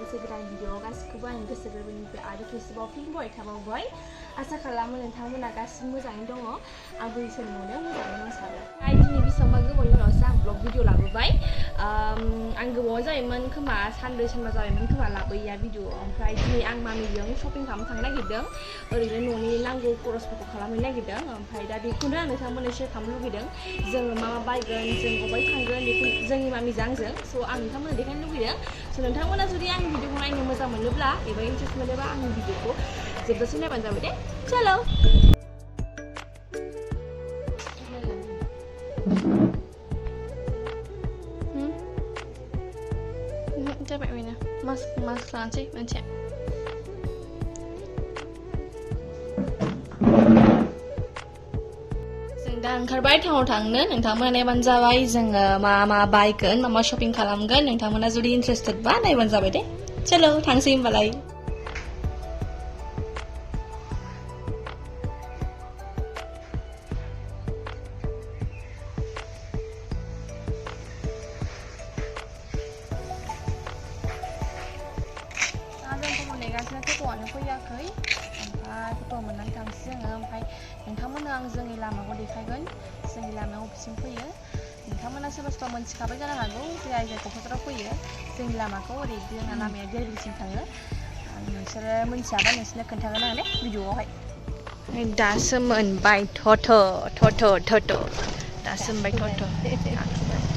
मोनसे गोदान भिडिअ गासिखौबो आं गोसो गोरबोनिफ्राय आरो खेबसेबाव फिन बराय थाबावबाय आसा खालामो नोंथांमोना गासिबो मोजाङैनो दङ आंबो इसोरनि अननायाव मोजाङैनो दंसाबो दिनै बेसेबांबा गोबावनि उनावसो आं ब्लग भिडिअ लाबोबाय आं गोबावानो जाबायमोन खोमा सानब्रै सानबा जाबायमोन खोमा लाबोयैया भिडिअ ओमफ्राय दिनै आं मामिजों शपिं खालामनो थांनो नागिरदों ओरैनो न'नि नांगौ खरसफोरखौ खालामहैनो नागिरदों ओमफ्राय दा बेखौनो आं नोंथांमोननो शेयार खालामनो लुगैदों जोङो मा मा बायगोन जों अबाय थांगोन बेखौ जोंनि मामिजों आंजों स' आं नोंथांमोननो देखायनो लुगैदों स' नोंथांमोना जुदि आंनि भिडिअखौ नायनो मोजां मोनोब्ला एबा इन्टारेस्ट मोनोबा आंनि भिडिअखौ जोबजासिम नायबानो जाबाय दे चलो जाबाय बेनो मास्क लानोसै मोनसे दा ओंखारबाय टाउनाव थांनो नोंथांमोना नायबानो जाबाय जोङो मा मा बायगोन मा मा शपिं खालामगोन नोंथांमोना जुदि इन्टारेस्टेडबा नायबानो जाबाय दे चलो थांसै होमबालाय नेगासिनो टट'आनो फैयाखै ओमफ्राय टट' मोननानै थांसै जोङो ओमफ्राय नोंथांमोननो आं जोंनि लामाखौ देखायगोन जोंनि लामायाव अबेसिम फैयो नोंथांमोना सोरबा सोरबा मोनथिखाबाय जानो हागौ जाय क'क्राझाराव फैयो जोंनि लामाखौ ओरै जोंना लामाया देरबिलसिम थाङो नोंसोरो मोनथियाबा नोंसोरनो खोन्थागोन आं दे भिडिअआवहाय दासो मोनबाय टट' दासो मोनबाय टट'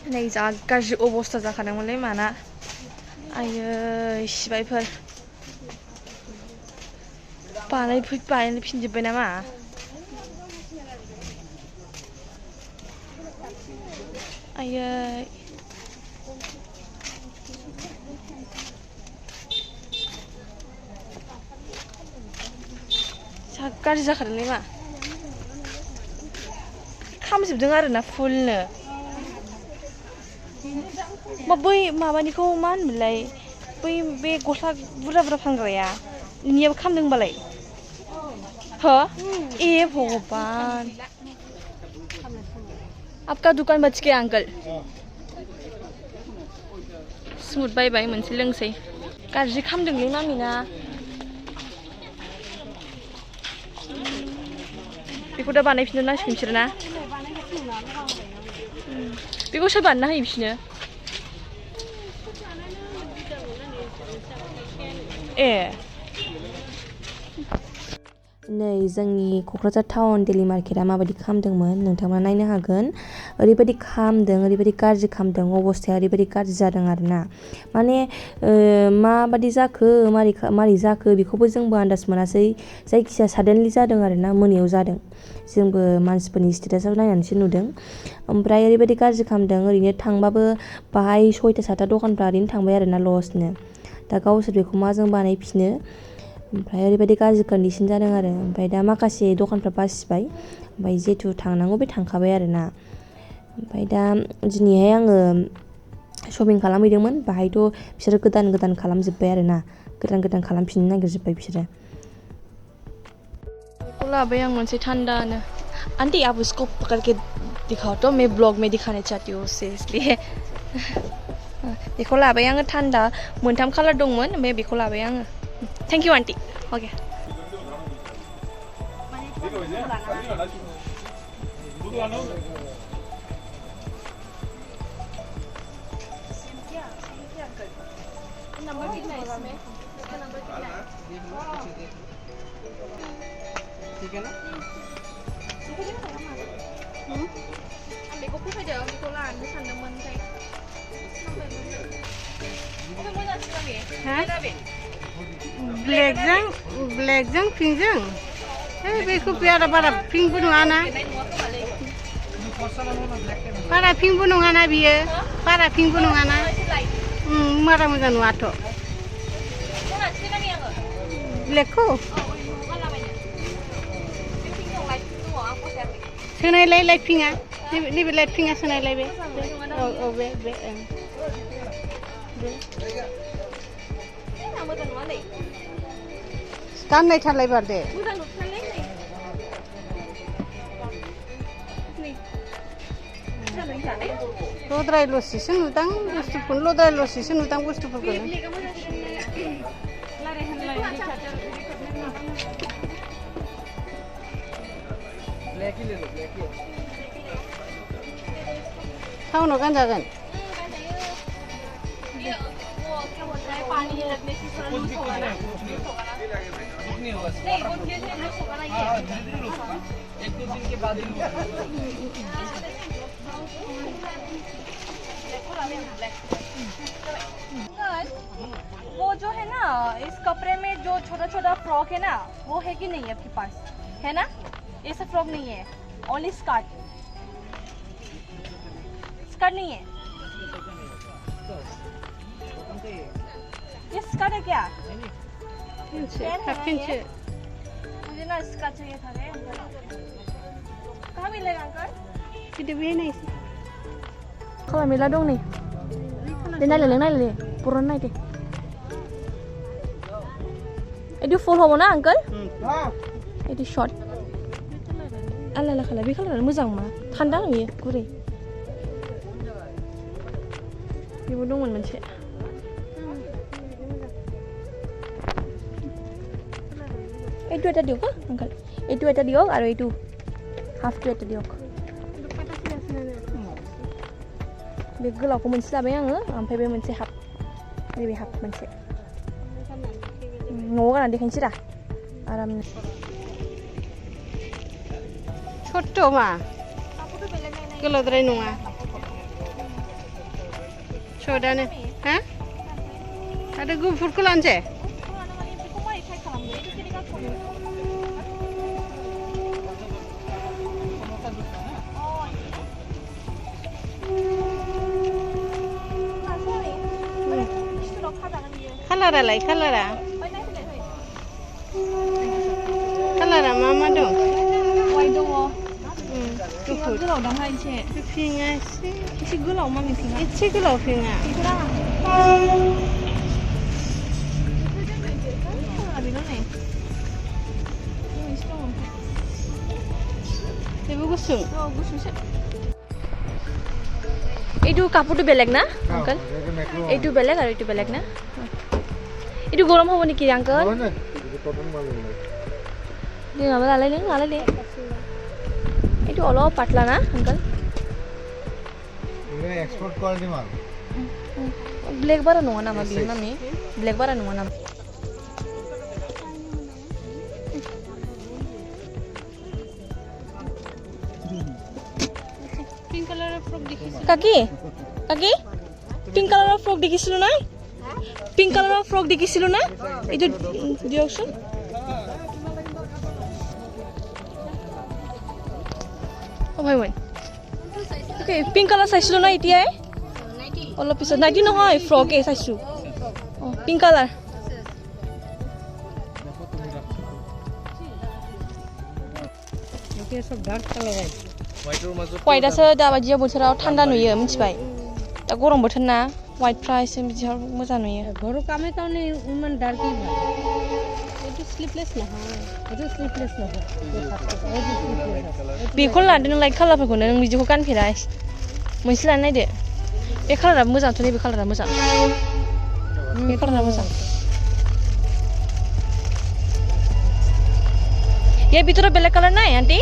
नै जा गाज्रि अबस्था जाखादोंमोनलै माना आयै सिबायफोर बानायफिनजोब्बाय नामा आयै जा गाज्रि जाखादोंलै मा खामजोबदों आरोना फुलनो बै माबानिखौ मा होनोमोनलाय बै बे गस्ला बुरजा बुरजा फानग्राया इनियाबो खामदों होनबालाय हो ए भगबान आपका दुकान बच गया अंकल स्मुथ बायबाय मोनसे लोंसै गाज्रि खामदोंलै मामिना बेखौ दा बानायफिननो नांसिगोन बिसोर ना बेखौ सोर बानायना होयो बिसोरनो ए नै जोंनि क'क्राझार टाउन डेलि मार्केटआ माबायदि खामदोंमोन नोंथांमोना नायनो हागोन ओरैबायदि खामदों ओरैबायदि गाज्रि खामदों अबस्थाया ओरैबायदि गाज्रि जादों आरोना माने माबायदि जाखो मारै जाखो बेखौबो जोंबो आन्दाज मोनासै जायखिजाया साडेनलि जादों आरोना मोनायाव जादों जोंबो मानसिफोरनि स्टेटासाव नायनानैसो नुदों ओमफ्राय ओरैबायदि गाज्रि खामदों ओरैनो थांबाबो बाहाय 6टा 7टा दखानफ्रा ओरैनो थांबाय आरोना लसनो दा गावसोर बेखौ माजों बानायफिनो ओमफ्राय ओरैबायदि गाज्रि कन्डिसन जादों आरो ओमफ्राय दा माखासे दखानफ्रा बासिबाय ओमफ्राय जेथु थांनांगौ बे थांखाबाय आरोना ओमफ्राय दा दिनैहाय आङो शपिं खालामहैदोंमोन बाहायथ' बिसोरो गोदान खालामजोब्बाय आरोना गोदान खालामफिननो नागिरजोब्बाय बिसोरो बेखौ लाबाय आं मोनसे थान्दानो आंटी आप उसको पकड़ के दिखाओ तो मैं ब्लॉग में दिखाना चाहती हूँ उससे इसलिए बेखौ लाबाय आङो थान्दा मोनथाम कालार दंमोन ओमफ्राय बेखौ लाबाय आङो thank you aunty okay number कितना है इसमें इसका नंबर कितना है ठीक है ना बेखौ फैदों बेखौ लानो सानदोंमोन ओमफ्राय ब्लेकजों पिंकजों बेखौ बारा पिंकबो नङाना बारा पिंकबो नङाना बियो बारा पिंकबो नङाना बारा मोजां नुवाथ' ब्लेकखौ सोनायलाय लाइटपिंआ नैबे लाइटपिंआ सोनायलाय बे औ बे गाननायथारलाय बार दे लद्रायल'सैसो नुदां बुस्थुखौनो लद्रायल'सैसो नुदां बुस्थुफोरखौनो टाउनाव गानजागोन वो जो है ना इस कपड़े में जो छोटा छोटा फ्रॉक है ना वो है कि नहीं आपके पास है ना ऐसा फ्रॉक नहीं है ओनली स्कर्ट नहीं है ये स्कर्ट है क्या मुझे ना स्कर्ट चाहिए था कहाँ मिलेगा uncle Kalau Mila dong nih. Dia nale, purun naik deh. Itu full homo na uncle? Itu short. Ala kalau lebih kalau muzang mah. Thanda nih ya, kure. Ibu dong mencet. Itu ada diok kah, uncle? Itu ada diok, atau itu half itu ada diok. बे गोलावखौ मोनसे लाबाय आङो ओमफ्राय बे मोनसे half नैबे half मोनसे न'आव गाननानै देखायनोसै रा आरामनो छोट्ट मा गोलावद्राय नङा सर्टआनो हा आरो गुफुरखौ लानोसै खालारालाय खालारा मा दं वाइट दङ गुफुर गोलाव दंहाय पिंकआ एसे गोलाव मामि पिंकआ एसे गोलाव पिंकआ बेबो गुसुं এইটো কাপোৰটো বেলেগ না আঙ্কেল এইটো বেলেগ আৰু এইটো বেলেগ না এইটো গৰম হ'ব নেকি uncle dia nggak lalai itu অলপ পাতলা না uncle ini export quality mal black bara nunggu nama bilang nami black bara nunggu nama pink কালাৰৰ ফ্ৰক দেখিছো kaki pink color frog দেখিছিলো না pink color frog দেখিছিলো না itu diokson oh bhai okay pink color চাইছিলো না এতিয়া অলপ পিছত নাইটি নহয় ফ্ৰক এ চাইছো oh pink color ओके सब डार्क कलर है white आसो दा बायदियाव बोथोराव थान्दा नुयो मिथिबाय दा गरम बोथोर ना white फ्रा एसे बिदियाव मोजां नुयो घरो कामे काउने इमान डार्क ही है एटु स्लीपलेस ना एटु स्लीपलेस ना बेखौ लादो नों लाइट कालारफोरखौनो नों बिदिखौ गानफेरा मोनसे लाना नायदो बे कालारा मोजांथ' नैबे कालारा मोजां बे कालारा मोजां ये ভিতর বেলেগ কালার নাই আন্টি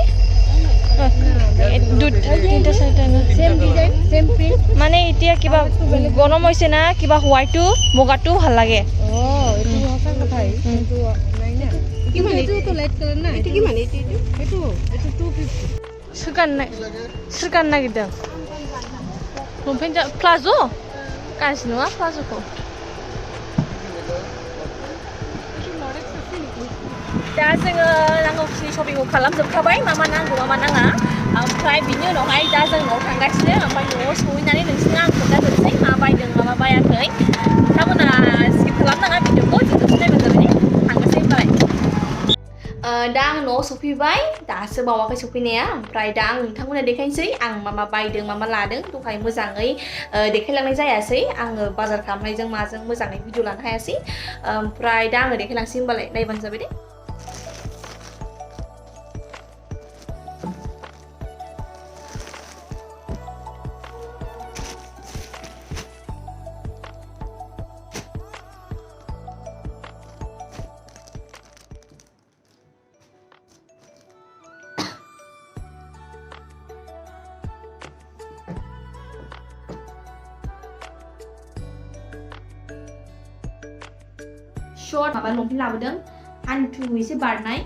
তিনটা side same design same print মানে এতিয়া কিবা গৰম হৈছে না কিবা হোৱাইটটো বগাটো ভাল লাগে ओ एटु हसा কথাই কিন্তু নাই না কি মানে এটু তো লাইট কালার না এটু কি মানে এটু 250 सोरगान नागिरदों लंपेन्ट प्लाज' गाज्रि नङा प्लाज'खौ दा जोङो नांगौखिनि शपिंखौ खालामजोबखाबाय मा नांगौ मा नाङा ओमफ्राय बिनि उनावहाय दा जों न'आव थांगासिनो ओमफ्राय न'आव सहैनानै नोंसोरनो आं खोन्थाजोबसै मा बायदों मा बायाखै नोंथांमोना स्किप खालामनाङा भिडिअखौ जोबजासिम नायबानो जाबाय थांनोसै होनबालाय दा आं न'आव सफैबाय दासो बावाखै सफैनाया ओमफ्राय दा आं नोंथांमोननो देखायनोसै आं मा बायदों मा लादों दहाय मोजाङै देखायलांनाय जायासै आङो बाजार खालामनायजों माजों मोजाङै भिडिअ लानो हायासै ओमफ्राय दा आङो देखायलांसै होनबालाय नायबानो जाबाय दे short माबा लंपेन्ट लाबोदों हान्थु एसे बारनाय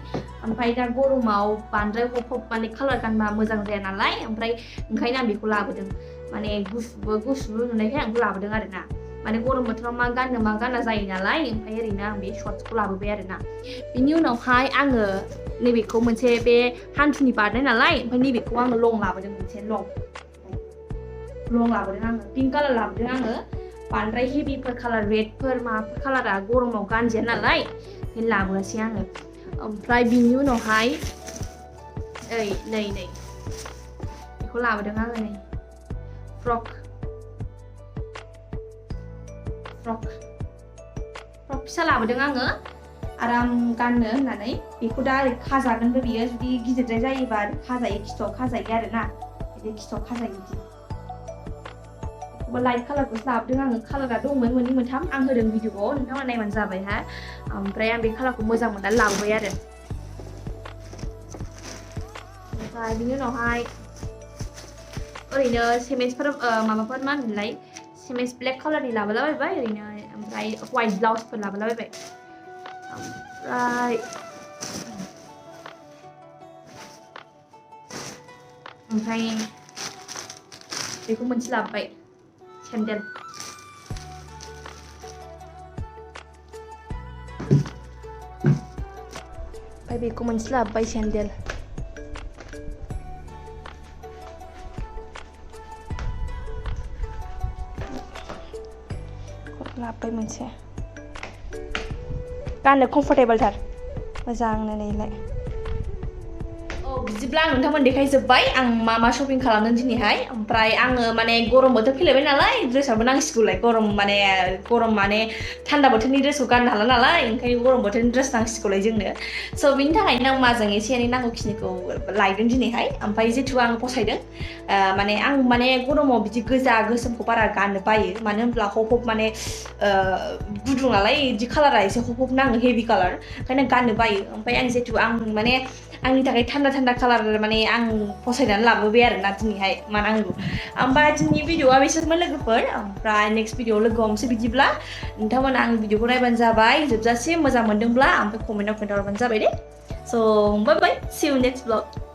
ओमफ्राय दा गरमाव बांद्राय हप माने कालार गानबा मोजां जाया नालाय ओमफ्राय ओंखायनो आं बेखौ लाबोदों माने गुसुबो नुनायखाय आं लाबोदों आरोना माने गरम बोथोराव मा गानना जायो नालाय ओमफ्राय ओरैनो आं बे शर्ट्सखौ लाबोबाय आरोना बिनि उनावहाय आङो नैबेखौ मोनसे बे हान्थुनि बारनाय नालाय ओमफ्राय नैबेखौ आङो लं लाबोदों मोनसे लं लाबोदों आङो पिंक कालार लाबोदों आङो बांद्राय हेभिफोर कालार रेडफोर माबाफोर कालारा गरमाव गानजाया नालाय ओंखायनो लाबोआसै आङो ओमफ्राय बिनि उनावहाय नै बेखौ लाबोदों आङो नै फ्रक फिसा लाबोदों आङो आराम गाननो होननानै बेखौ दा ओरै खाजागोनबो बियो जुदि गिदिरद्राय जायोबा खाजायो खिथुआव खाजायो आरोना बिदि खिथुआव खाजायो बिदि लाइट कालारखौसो लाबोदों आङो कालारा दंमोन मोननै मोनथाम आं होदों भिडिअ'आव नोंथांमोना नायबानो जाबाय हा ओमफ्राय आं बे कालारखौ मोजां मोननानै लाबोबाय आरो ओमफ्राय बिनि उनावहाय ओरैनो सेमेसफोर माबाफोर मा होनोमोनलाय सेमेस ब्लेक कालारनि लाबोलाबायबाय ओरैनो ओमफ्राय वाइट ब्लाउसफोर लाबोलाबायबाय ओमफ्राय बेखौ मोनसे लाबोबाय सेन्देल ओमफ्राय बेखौ मोनसे लाबोबाय सेन्देल लाबोबाय मोनसे गाननो कम्फर्टेबलथार मोजांनो नैलाय बिदिब्ला आं नोंथांमोन देखायजोब्बाय आं मा शपिं खालामदों दिनैहाय ओमफ्राय आङो माने गरम बोथोर फैलायबाय नालाय ड्रेसआबो नांसिगौलाय गरम माने थान्दा बोथोरनि ड्रेसखौ गाननो हाला नालाय ओंखायनो गरम बोथोरनि ड्रेस नांसिगौलाय जोंनो स' बिनि थाखायनो आं माजों एसे एनै नांगौखिनिखौ लायदों दिनैहाय ओमफ्राय जितु आं फसायदों माने गरमाव बिदि गोजा गोसोमखौ बारा गाननो बायो मानो होनब्ला हप माने गुदुं नालाय बिदि कालारा एसे हप नाङो हेभि कालार ओंखायनो गाननो बायो ओमफ्राय आं जितु माने आंनि थाखाय थान्दा कालार माने आं फसायनानै लाबोबाय आरोना दिनैहाय मा नांगौ ओमफ्राय दिनैनि भिडिअआ बिसोरमोन लोगोफोर ओमफ्राय नेक्स्ट भिडिअआव लोगो हमसै बिदिब्ला नोंथांमोना आंनि भिडिअखौ नायबानो जाबाय जोबजासे मोजां मोनदोंब्ला ओमफ्राय कमेन्टआव खोन्थाहरबानो जाबाय दे स' बाय बाय see you next vlog